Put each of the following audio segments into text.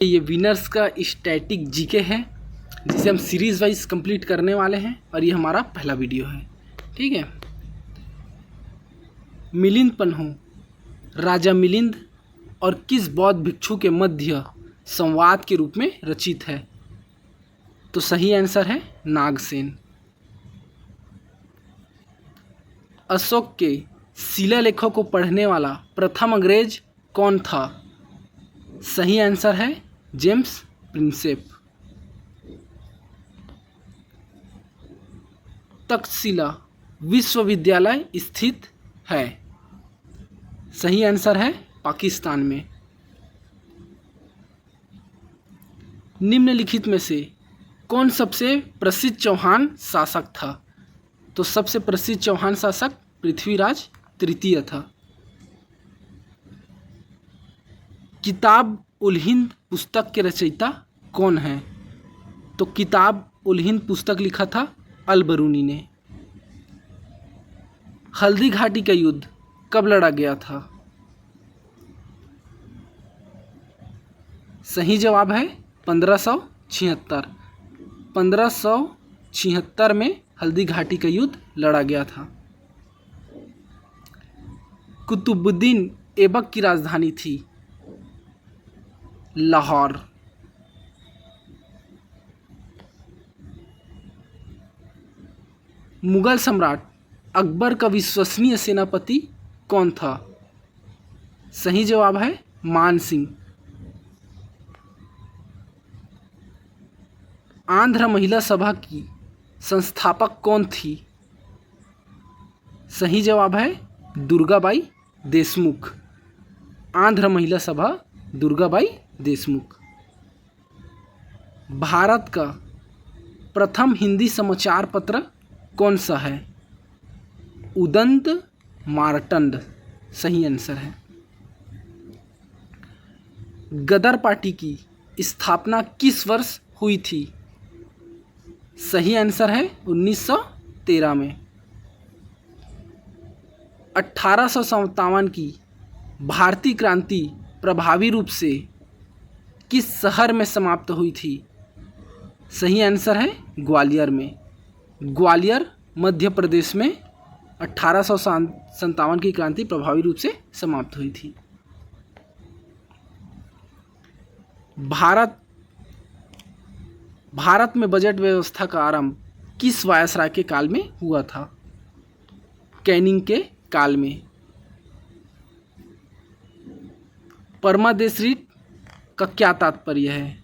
ये विनर्स का static GK है जिसे हम सीरीज वाइज कंप्लीट करने वाले हैं और ये हमारा पहला वीडियो है। ठीक है। मिलिंद पन्हु राजा मिलिंद और किस बौद्ध भिक्षु के मध्य संवाद के रूप में रचित है? तो सही आंसर है नागसेन। अशोक के शिलालेखों को पढ़ने वाला प्रथम अंग्रेज कौन था? सही आंसर है जेम्स प्रिंसेप। तक्षशिला विश्वविद्यालय स्थित है? सही आंसर है पाकिस्तान में। निम्नलिखित में से कौन सबसे प्रसिद्ध चौहान शासक था? तो सबसे प्रसिद्ध चौहान शासक पृथ्वीराज तृतीय था। किताब उल हिंद पुस्तक के रचयिता कौन है? तो किताब उल हिंद पुस्तक लिखा था अल बरूनी ने। हल्दी घाटी का युद्ध कब लड़ा गया था? सही जवाब है 1576। 1576 में हल्दी घाटी का युद्ध लड़ा गया था। कुतुबुद्दीन ऐबक की राजधानी थी लाहौर। मुगल सम्राट अकबर का विश्वसनीय सेनापति कौन था? सही जवाब है मान सिंह। आंध्र महिला सभा की संस्थापक कौन थी? सही जवाब है दुर्गाबाई देशमुख। आंध्र महिला सभा दुर्गाबाई देशमुख। भारत का प्रथम हिंदी समाचार पत्र कौन सा है? उदंत मार्तंड सही आंसर है। गदर पार्टी की स्थापना किस वर्ष हुई थी? सही आंसर है 1913 में। 1857 की भारतीय क्रांति प्रभावी रूप से किस शहर में समाप्त हुई थी? सही आंसर है ग्वालियर में। ग्वालियर मध्य प्रदेश में 1857 की क्रांति प्रभावी रूप से समाप्त हुई थी। भारत में बजट व्यवस्था का आरंभ किस वायसराय के काल में हुआ था? कैनिंग के काल में। परमादेश रीत का क्या तात्पर्य है?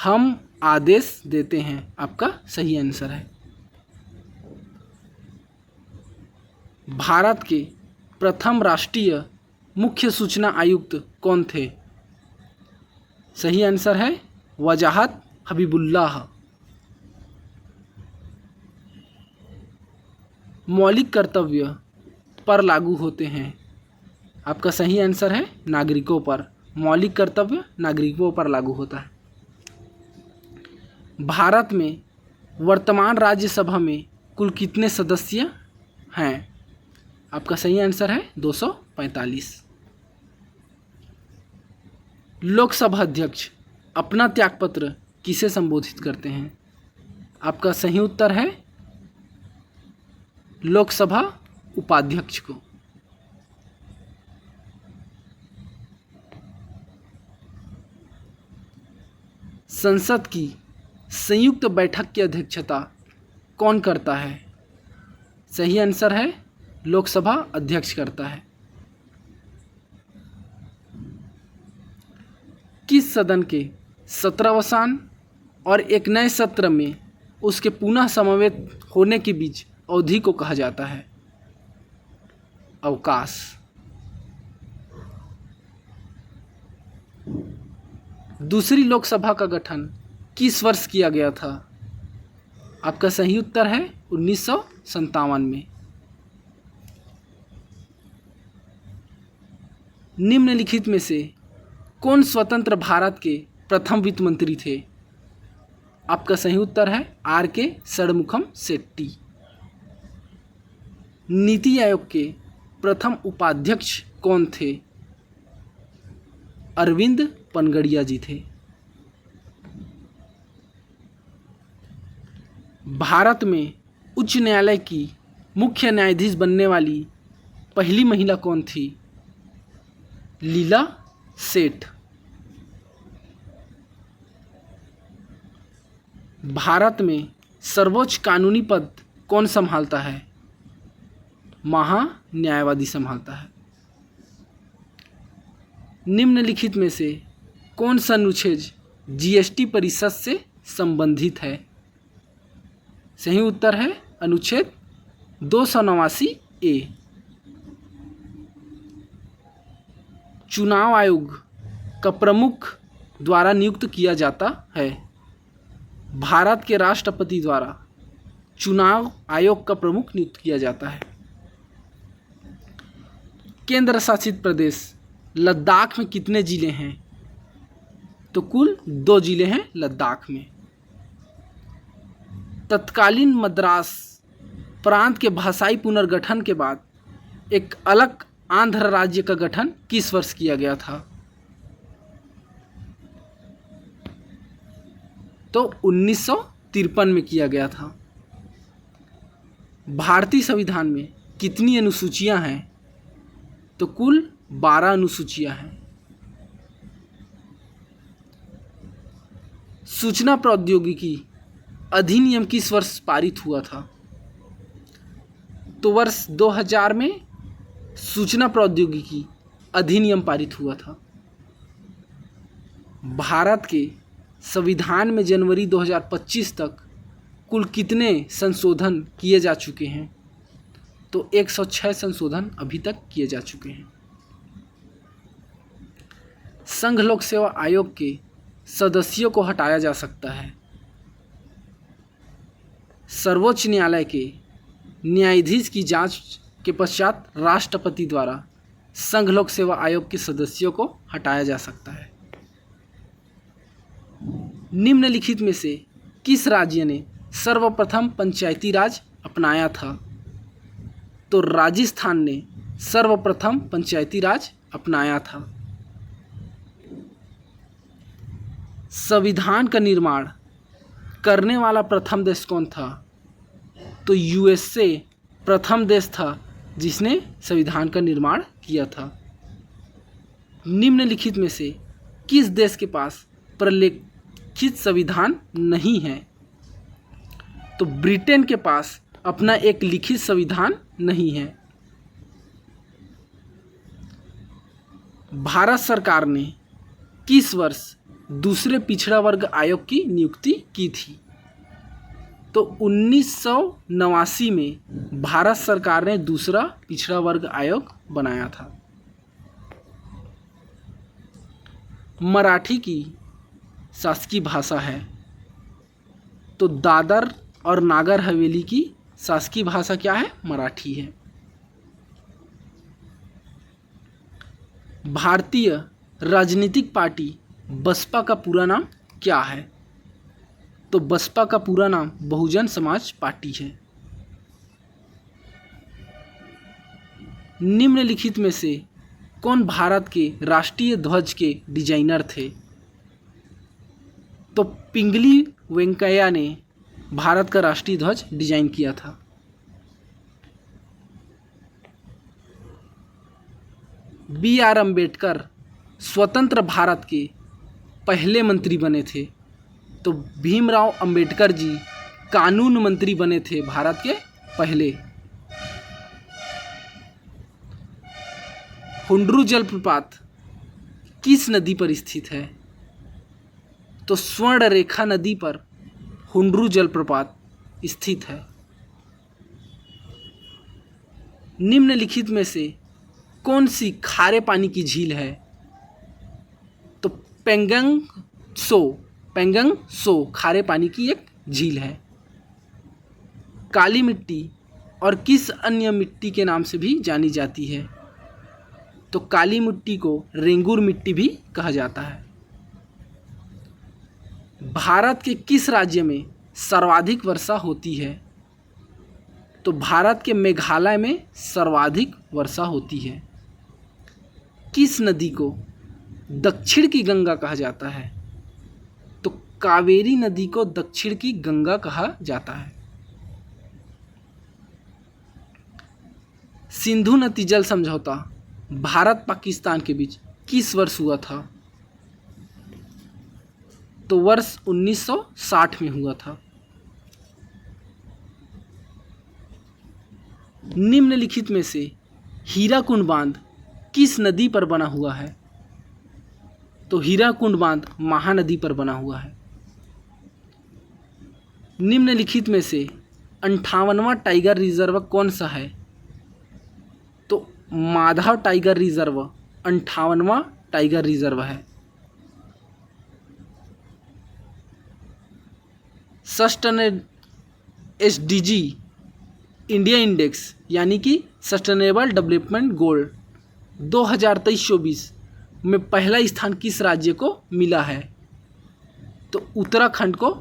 हम आदेश देते हैं। आपका सही आंसर है। भारत के प्रथम राष्ट्रीय मुख्य सूचना आयुक्त कौन थे? सही आंसर है वजाहत हबीबुल्लाह। मौलिक कर्तव्य पर लागू होते हैं? आपका सही आंसर है नागरिकों पर। मौलिक कर्तव्य नागरिकों पर लागू होता है। भारत में वर्तमान राज्यसभा में कुल कितने सदस्य हैं? आपका सही आंसर है 245। लोकसभा अध्यक्ष अपना त्यागपत्र किसे संबोधित करते हैं? आपका सही उत्तर है लोकसभा उपाध्यक्ष को। संसद की संयुक्त बैठक की अध्यक्षता कौन करता है? सही आंसर है लोकसभा अध्यक्ष करता है। किस सदन के सत्रावसान और एक नए सत्र में उसके पुनः समवेत होने के बीच अवधि को कहा जाता है? अवकाश। दूसरी लोकसभा का गठन किस वर्ष किया गया था? आपका सही उत्तर है 1957 में। निम्नलिखित में से कौन स्वतंत्र भारत के प्रथम वित्त मंत्री थे? आपका सही उत्तर है आर के षणमुखम शेट्टी। नीति आयोग के प्रथम उपाध्यक्ष कौन थे? अरविंद पनगड़िया जी थे। भारत में उच्च न्यायालय की मुख्य न्यायाधीश बनने वाली पहली महिला कौन थी? लीला सेठ। भारत में सर्वोच्च कानूनी पद कौन संभालता है? महान्यायवादी संभालता है। निम्नलिखित में से कौन सा अनुच्छेद जीएसटी परिषद से संबंधित है? सही उत्तर है अनुच्छेद 289 ए। चुनाव आयोग का प्रमुख द्वारा नियुक्त किया जाता है। भारत के राष्ट्रपति द्वारा चुनाव आयोग का प्रमुख नियुक्त किया जाता है। केंद्र शासित प्रदेश लद्दाख में कितने जिले हैं? तो कुल 2 जिले हैं लद्दाख में। तत्कालीन मद्रास प्रांत के भाषाई पुनर्गठन के बाद एक अलग आंध्र राज्य का गठन किस वर्ष किया गया था? तो 1953 में किया गया था। भारतीय संविधान में कितनी अनुसूचियां हैं? तो कुल 12 अनुसूचियां हैं। सूचना प्रौद्योगिकी अधिनियम किस वर्ष पारित हुआ था? तो वर्ष 2000 में सूचना प्रौद्योगिकी अधिनियम पारित हुआ था। भारत के संविधान में जनवरी 2025 तक कुल कितने संशोधन किए जा चुके हैं? तो 106 संशोधन अभी तक किए जा चुके हैं। संघ लोक सेवा आयोग के सदस्यों को हटाया जा सकता है। सर्वोच्च न्यायालय के न्यायाधीश की जांच के पश्चात राष्ट्रपति द्वारा संघ लोक सेवा आयोग के सदस्यों को हटाया जा सकता है। निम्नलिखित में से किस राज्य ने सर्वप्रथम पंचायती राज अपनाया था? तो राजस्थान ने सर्वप्रथम पंचायती राज अपनाया था। संविधान का निर्माण करने वाला प्रथम देश कौन था? तो यूएसए प्रथम देश था जिसने संविधान का निर्माण किया था। निम्नलिखित में से किस देश के पास प्रलेखित संविधान नहीं है? तो ब्रिटेन के पास अपना एक लिखित संविधान नहीं है। भारत सरकार ने किस वर्ष दूसरे पिछड़ा वर्ग आयोग की नियुक्ति की थी? तो 1989 में भारत सरकार ने दूसरा पिछड़ा वर्ग आयोग बनाया था। मराठी की शासकीय भाषा है। तो दादर और नागर हवेली की शासकीय भाषा क्या है? मराठी है। भारतीय राजनीतिक पार्टी बसपा का पूरा नाम क्या है? तो बसपा का पूरा नाम बहुजन समाज पार्टी है। निम्नलिखित में से कौन भारत के राष्ट्रीय ध्वज के डिजाइनर थे? तो पिंगली वेंकैया ने भारत का राष्ट्रीय ध्वज डिजाइन किया था। बी.आर. अम्बेडकर स्वतंत्र भारत के पहले मंत्री बने थे। तो भीमराव अंबेडकर जी कानून मंत्री बने थे भारत के पहले। हुंड्रू जलप्रपात किस नदी पर स्थित है? तो स्वर्ण रेखा नदी पर हुंड्रू जलप्रपात स्थित है। निम्नलिखित में से कौन सी खारे पानी की झील है? तो पेंगंग सो खारे पानी की एक झील है। काली मिट्टी और किस अन्य मिट्टी के नाम से भी जानी जाती है? तो काली मिट्टी को रेंगुर मिट्टी भी कहा जाता है। भारत के किस राज्य में सर्वाधिक वर्षा होती है? तो भारत के मेघालय में सर्वाधिक वर्षा होती है। किस नदी को दक्षिण की गंगा कहा जाता है? तो कावेरी नदी को दक्षिण की गंगा कहा जाता है। सिंधु नदी जल समझौता भारत पाकिस्तान के बीच किस वर्ष हुआ था? तो वर्ष 1960 में हुआ था। निम्नलिखित में से हीराकुंड बांध किस नदी पर बना हुआ है? तो हीराकुंड बांध महानदी पर बना हुआ है। निम्नलिखित में से 58वां टाइगर रिजर्व कौन सा है? तो माधव टाइगर रिजर्व 58वां टाइगर रिजर्व है। सस्टेनेबल SDG इंडिया इंडेक्स यानी कि सस्टेनेबल डेवलपमेंट गोल 2023-24 में पहला स्थान किस राज्य को मिला है? तो उत्तराखंड को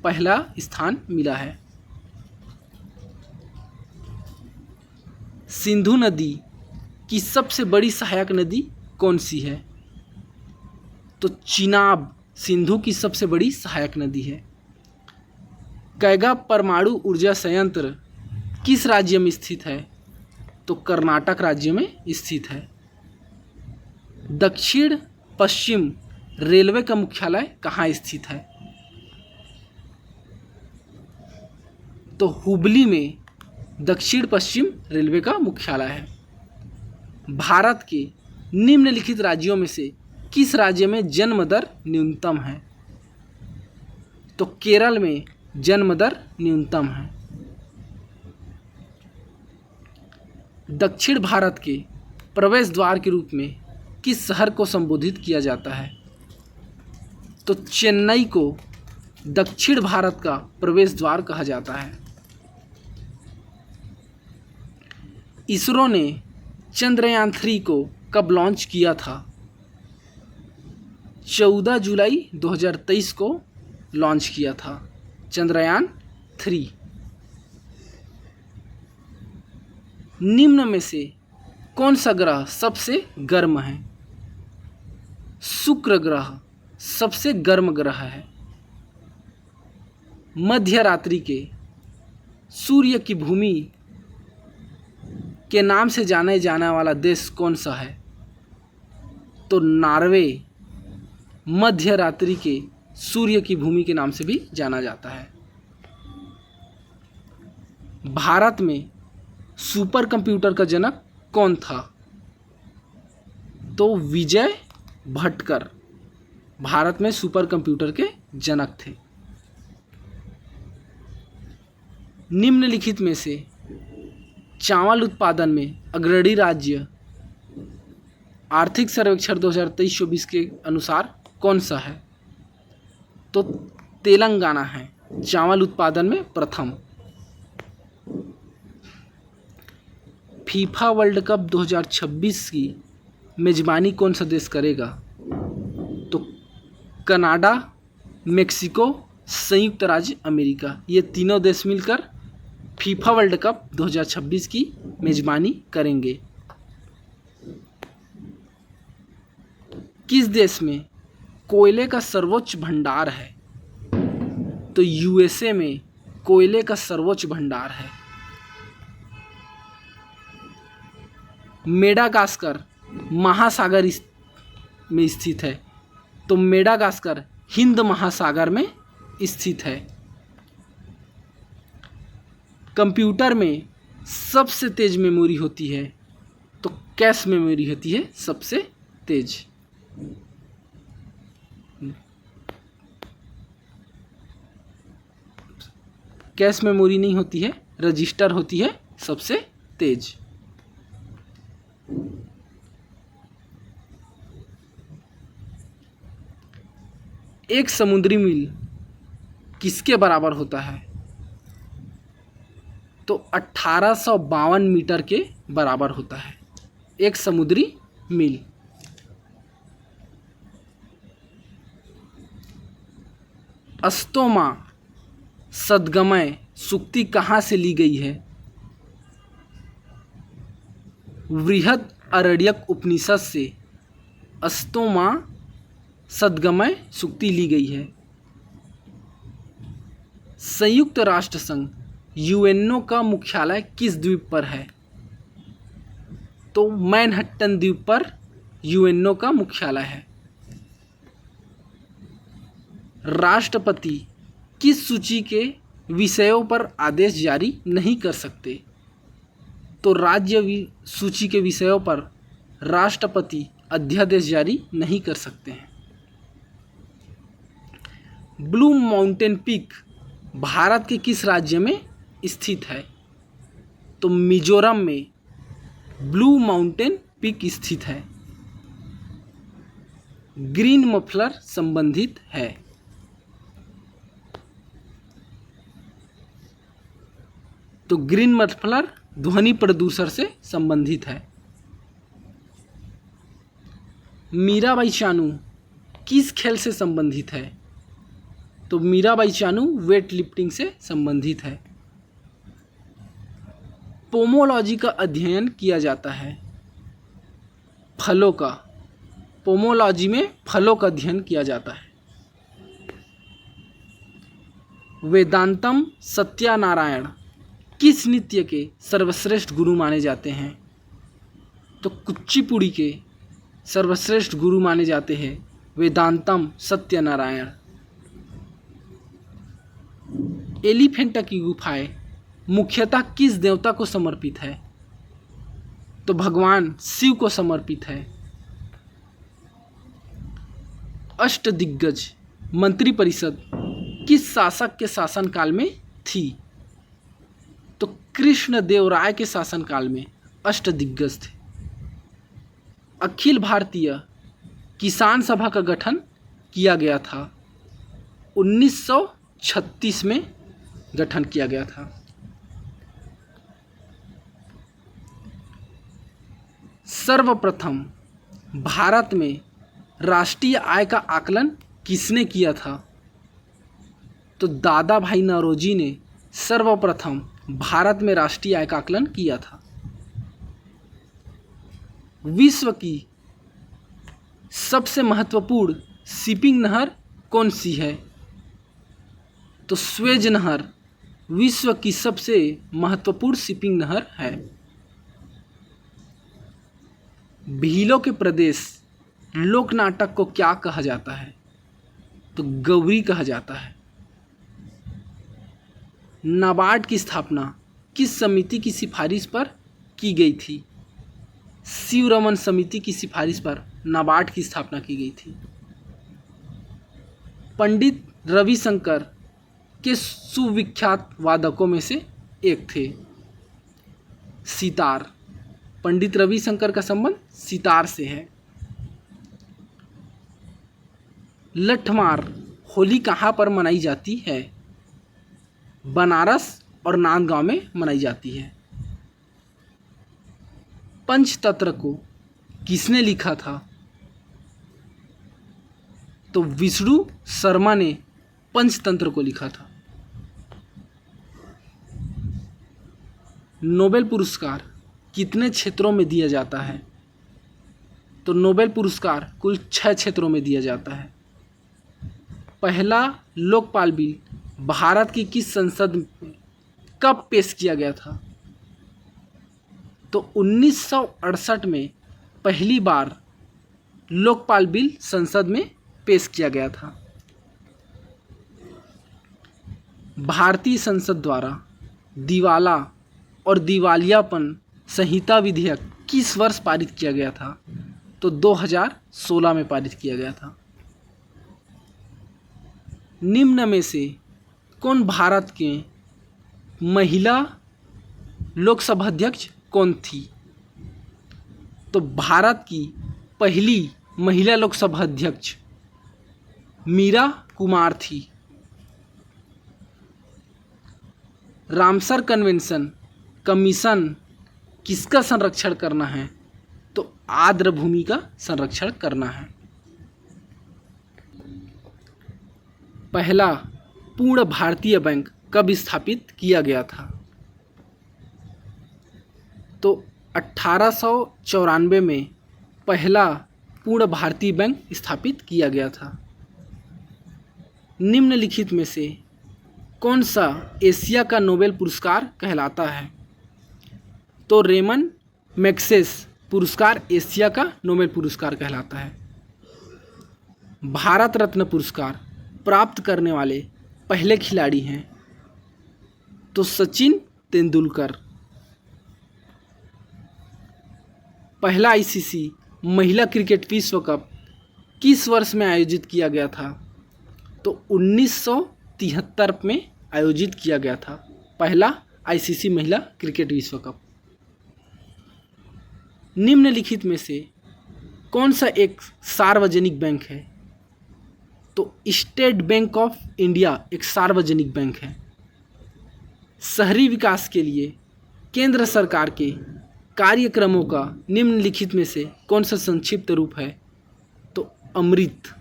पहला स्थान मिला है। सिंधु नदी की सबसे बड़ी सहायक नदी कौन सी है? तो चिनाब सिंधु की सबसे बड़ी सहायक नदी है। कैगा परमाणु ऊर्जा संयंत्र किस राज्य में स्थित है? तो कर्नाटक राज्य में स्थित है। दक्षिण पश्चिम रेलवे का मुख्यालय कहाँ स्थित है? तो हुबली में दक्षिण पश्चिम रेलवे का मुख्यालय है। भारत के निम्नलिखित राज्यों में से किस राज्य में जन्म दर न्यूनतम है? तो केरल में जन्म दर न्यूनतम है। दक्षिण भारत के प्रवेश द्वार के रूप में किस शहर को संबोधित किया जाता है? तो चेन्नई को दक्षिण भारत का प्रवेश द्वार कहा जाता है। इसरो ने चंद्रयान 3 को कब लॉन्च किया था? 14 जुलाई 2023 को लॉन्च किया था चंद्रयान 3। निम्न में से कौन सा ग्रह सबसे गर्म है? शुक्र ग्रह सबसे गर्म ग्रह है। मध्य रात्रि के सूर्य की भूमि के नाम से जाने जाने वाला देश कौन सा है? तो नॉर्वे मध्य रात्रि के सूर्य की भूमि के नाम से भी जाना जाता है। भारत में सुपर कंप्यूटर का जनक कौन था? तो विजय भटकर भारत में सुपर कंप्यूटर के जनक थे। निम्नलिखित में से चावल उत्पादन में अग्रणी राज्य आर्थिक सर्वेक्षण 2023-24 के अनुसार कौन सा है? तो तेलंगाना है चावल उत्पादन में प्रथम। फीफा वर्ल्ड कप 2026 की मेजबानी कौन सा देश करेगा? तो कनाडा, मेक्सिको, संयुक्त राज्य अमेरिका, ये तीनों देश मिलकर फीफा वर्ल्ड कप 2026 की मेजबानी करेंगे। किस देश में कोयले का सर्वोच्च भंडार है? तो USA में कोयले का सर्वोच्च भंडार है। मेडागास्कर महासागर में स्थित है। तो मेडागास्कर हिंद महासागर में स्थित है। कंप्यूटर में सबसे तेज मेमोरी होती है तो कैश मेमोरी होती है सबसे तेज। कैश मेमोरी नहीं होती है, रजिस्टर होती है सबसे तेज। एक समुद्री मील किसके बराबर होता है? तो 1852 मीटर के बराबर होता है एक समुद्री मील। अस्तोमा सद्गमय सूक्ति कहाँ से ली गई है? बृहद आरण्यक उपनिषद से अस्तोमा सद्गमय सूक्ति ली गई है। संयुक्त राष्ट्र संघ यूएनओ का मुख्यालय किस द्वीप पर है? तो मैनहट्टन द्वीप पर यूएनओ का मुख्यालय है। राष्ट्रपति किस सूची के विषयों पर आदेश जारी नहीं कर सकते? तो राज्य सूची के विषयों पर राष्ट्रपति अध्यादेश जारी नहीं कर सकते हैं। ब्लू माउंटेन पीक भारत के किस राज्य में स्थित है? तो मिजोरम में ब्लू माउंटेन पीक स्थित है। ग्रीन मफलर संबंधित है। तो ग्रीन मफलर ध्वनि प्रदूषण से संबंधित है। मीराबाई चानू किस खेल से संबंधित है? तो मीराबाई चानू वेट लिफ्टिंग से संबंधित है। पोमोलॉजी का अध्ययन किया जाता है फलों का। पोमोलॉजी में फलों का अध्ययन किया जाता है। वेदांतम सत्यानारायण किस नृत्य के सर्वश्रेष्ठ गुरु माने जाते हैं? तो कुचिपुड़ी के सर्वश्रेष्ठ गुरु माने जाते हैं वेदांतम सत्यनारायण। एलिफेंटा की गुफाएं मुख्यतः किस देवता को समर्पित है? तो भगवान शिव को समर्पित है। अष्टदिग्गज मंत्रिपरिषद किस शासक के शासनकाल में थी? तो कृष्णदेवराय के शासनकाल में अष्टदिग्गज थे। अखिल भारतीय किसान सभा का गठन किया गया था 1936 में गठन किया गया था। सर्वप्रथम भारत में राष्ट्रीय आय का आकलन किसने किया था? तो दादा भाई नौरोजी ने सर्वप्रथम भारत में राष्ट्रीय आय का आकलन किया था। विश्व की सबसे महत्वपूर्ण शिपिंग नहर कौन सी है? तो स्वेज नहर विश्व की सबसे महत्वपूर्ण शिपिंग नहर है। भीलों के प्रदेश लोक नाटक को क्या कहा जाता है? तो गौरी कहा जाता है। नाबार्ड की स्थापना किस समिति की सिफारिश पर की गई थी? शिवरमन समिति की सिफारिश पर नाबार्ड की स्थापना की गई थी। पंडित रविशंकर के सुविख्यात वादकों में से एक थे सितार। पंडित रविशंकर का संबंध सितार से है। लठमार होली कहाँ पर मनाई जाती है? बनारस और नांदगांव में मनाई जाती है। पंचतंत्र को किसने लिखा था? तो विष्णु शर्मा ने पंचतंत्र को लिखा था। नोबेल पुरस्कार कितने क्षेत्रों में दिया जाता है? तो नोबेल पुरस्कार कुल 6 क्षेत्रों में दिया जाता है। पहला लोकपाल बिल भारत की किस संसद में कब पेश किया गया था? तो 1968 में पहली बार लोकपाल बिल संसद में पेश किया गया था। भारतीय संसद द्वारा दिवाला और दिवालियापन संहिता विधेयक किस वर्ष पारित किया गया था? तो 2016 में पारित किया गया था। निम्न में से कौन भारत के महिला लोकसभा अध्यक्ष कौन थी? तो भारत की पहली महिला लोकसभा अध्यक्ष मीरा कुमार थी। रामसर कन्वेंशन कमीशन किसका संरक्षण करना है? तो आर्द्र भूमि का संरक्षण करना है। पहला पूर्ण भारतीय बैंक कब स्थापित किया गया था? तो 1894 में पहला पूर्ण भारतीय बैंक स्थापित किया गया था? निम्नलिखित में से कौन सा एशिया का नोबेल पुरस्कार कहलाता है? तो रेमन मैग्सेस पुरस्कार एशिया का नोबेल पुरस्कार कहलाता है। भारत रत्न पुरस्कार प्राप्त करने वाले पहले खिलाड़ी हैं तो सचिन तेंदुलकर। पहला आईसीसी महिला क्रिकेट विश्व कप किस वर्ष में आयोजित किया गया था? तो 1973 में आयोजित किया गया था पहला आईसीसी महिला क्रिकेट विश्व कप। निम्नलिखित में से कौन सा एक सार्वजनिक बैंक है? तो स्टेट बैंक ऑफ इंडिया एक सार्वजनिक बैंक है। शहरी विकास के लिए केंद्र सरकार के कार्यक्रमों का निम्नलिखित में से कौन सा संक्षिप्त रूप है? तो अमृत।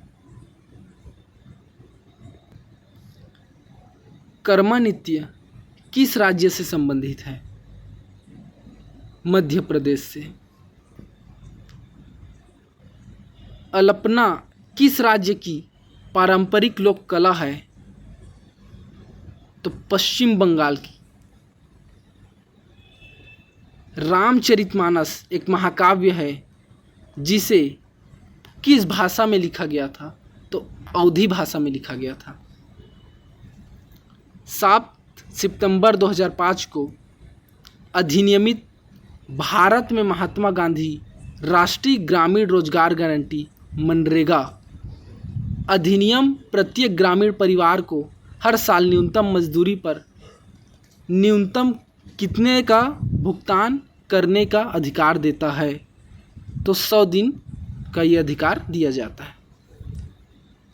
कर्मा नृत्य किस राज्य से संबंधित है? मध्य प्रदेश से। अल्पना किस राज्य की पारंपरिक लोक कला है? तो पश्चिम बंगाल की। रामचरितमानस एक महाकाव्य है जिसे किस भाषा में लिखा गया था? तो अवधी भाषा में लिखा गया था। 7 सितंबर 2005 को अधिनियमित भारत में महात्मा गांधी राष्ट्रीय ग्रामीण रोजगार गारंटी मनरेगा अधिनियम प्रत्येक ग्रामीण परिवार को हर साल न्यूनतम मजदूरी पर न्यूनतम कितने का भुगतान करने का अधिकार देता है? तो 100 दिन का ये अधिकार दिया जाता है।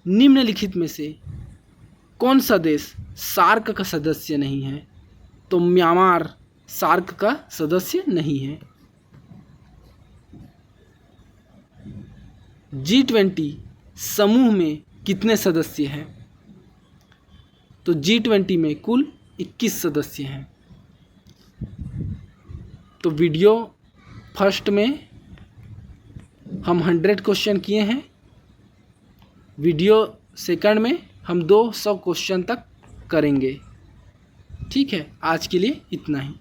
निम्नलिखित में से कौन सा देश सार्क का सदस्य नहीं है? तो म्यांमार सार्क का सदस्य नहीं है। G20 समूह में कितने सदस्य हैं? तो G20 में कुल 21 सदस्य हैं। तो वीडियो फर्स्ट में हम 100 क्वेश्चन किए हैं, वीडियो सेकंड में हम 200 क्वेश्चन तक करेंगे। ठीक है, आज के लिए इतना ही।